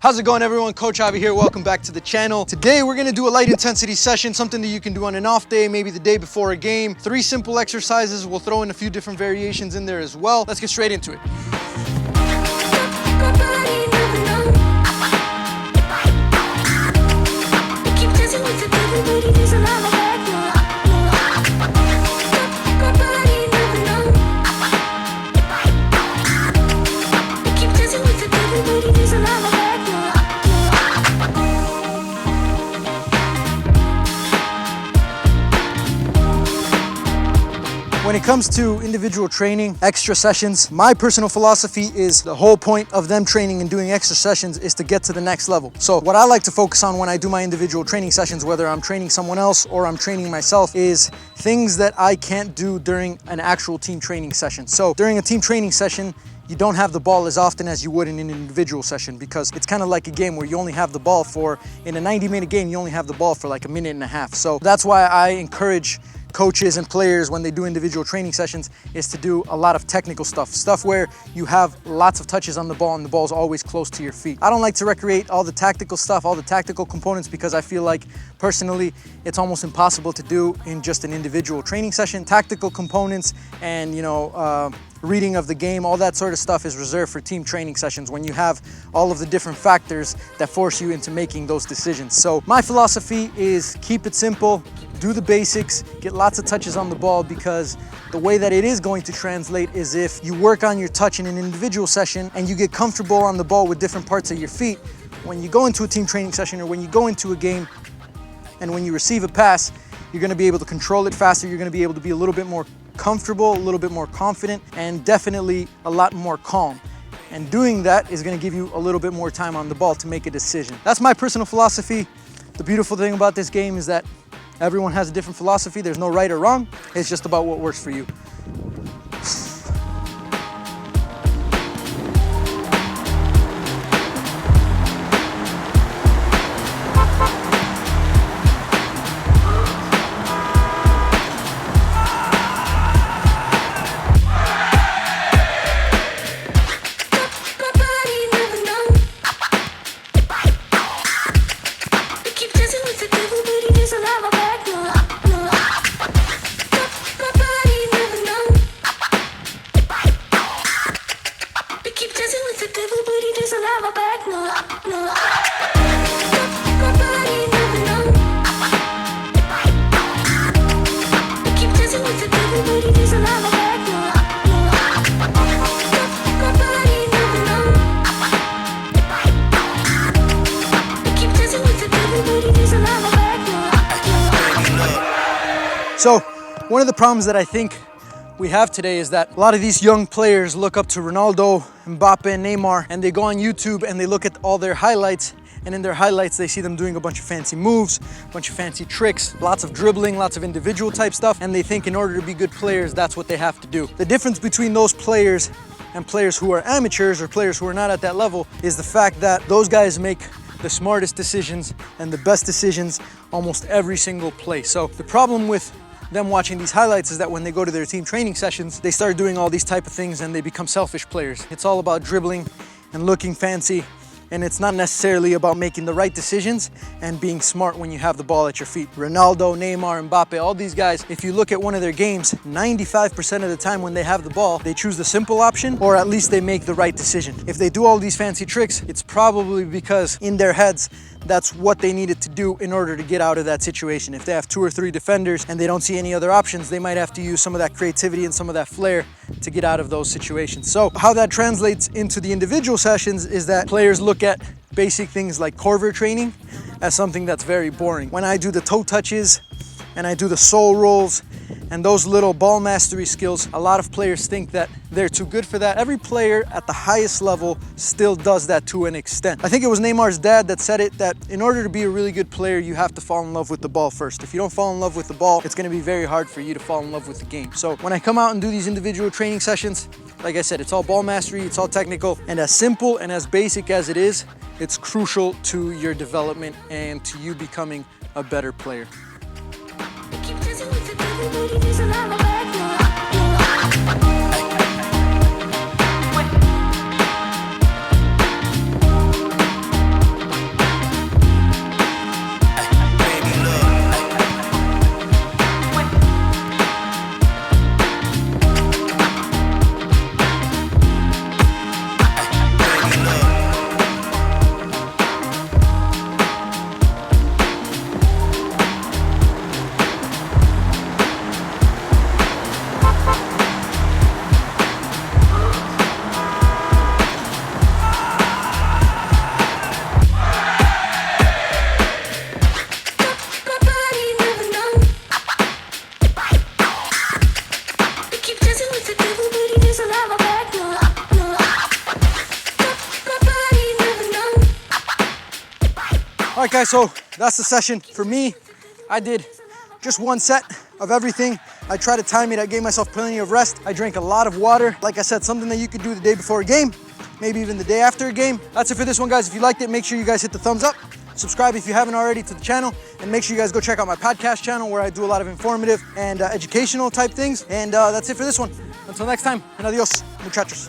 How's it going, everyone? Coach Avi here. Welcome back to the channel. Today we're gonna do a light intensity session, something that you can do on an off day, maybe the day before a game. 3 simple exercises. We'll throw in a few different variations in there as well. Let's get straight into it. When it comes to individual training, extra sessions, my personal philosophy is the whole point of them training and doing extra sessions is to get to the next level. So what I like to focus on when I do my individual training sessions, whether I'm training someone else or I'm training myself, is things that I can't do during an actual team training session. So during a team training session, you don't have the ball as often as you would in an individual session because it's kind of like a game where you only have the ball in a 90-minute game, you only have the ball for like a minute and a half. So that's why I encourage coaches and players when they do individual training sessions is to do a lot of technical stuff where you have lots of touches on the ball and the ball's always close to your feet. I don't like to recreate all the tactical stuff, all the tactical components, because I feel like personally it's almost impossible to do in just an individual training session. Tactical components and reading of the game, all that sort of stuff is reserved for team training sessions when you have all of the different factors that force you into making those decisions. So my philosophy is keep it simple, do the basics, get lots of touches on the ball, because the way that it is going to translate is if you work on your touch in an individual session and you get comfortable on the ball with different parts of your feet, when you go into a team training session or when you go into a game and when you receive a pass, you're gonna be able to control it faster, you're gonna be able to be a little bit more comfortable, a little bit more confident, and definitely a lot more calm. And doing that is gonna give you a little bit more time on the ball to make a decision. That's my personal philosophy. The beautiful thing about this game is that everyone has a different philosophy. There's no right or wrong. It's just about what works for you. So one of the problems that I think we have today is that a lot of these young players look up to Ronaldo, Mbappe, and Neymar, and they go on YouTube and they look at all their highlights, and in their highlights they see them doing a bunch of fancy moves, a bunch of fancy tricks, lots of dribbling, lots of individual type stuff, and they think in order to be good players, that's what they have to do. The difference between those players and players who are amateurs or players who are not at that level is the fact that those guys make the smartest decisions and the best decisions almost every single play. So the problem with them watching these highlights is that when they go to their team training sessions, they start doing all these type of things and they become selfish players. It's all about dribbling and looking fancy, and it's not necessarily about making the right decisions and being smart when you have the ball at your feet. Ronaldo, Neymar, Mbappe, all these guys, if you look at one of their games, 95% of the time when they have the ball, they choose the simple option, or at least they make the right decision. If they do all these fancy tricks, it's probably because in their heads, that's what they needed to do in order to get out of that situation. If they have 2 or 3 defenders and they don't see any other options, they might have to use some of that creativity and some of that flair to get out of those situations. So how that translates into the individual sessions is that players look at basic things like Corver training as something that's very boring. When I do the toe touches and I do the soul rolls and those little ball mastery skills, a lot of players think that they're too good for that. Every player at the highest level still does that to an extent. I think it was Neymar's dad that said it, that in order to be a really good player, you have to fall in love with the ball first. If you don't fall in love with the ball, it's gonna be very hard for you to fall in love with the game. So when I come out and do these individual training sessions, like I said, it's all ball mastery, it's all technical, and as simple and as basic as it is, it's crucial to your development and to you becoming a better player. All right, guys, so that's the session. For me, I did just one set of everything. I tried to time it. I gave myself plenty of rest. I drank a lot of water. Like I said, something that you could do the day before a game, maybe even the day after a game. That's it for this one, guys. If you liked it, make sure you guys hit the thumbs up. Subscribe if you haven't already to the channel, and make sure you guys go check out my podcast channel where I do a lot of informative and educational type things. And that's it for this one. Until next time, and adios, muchachos.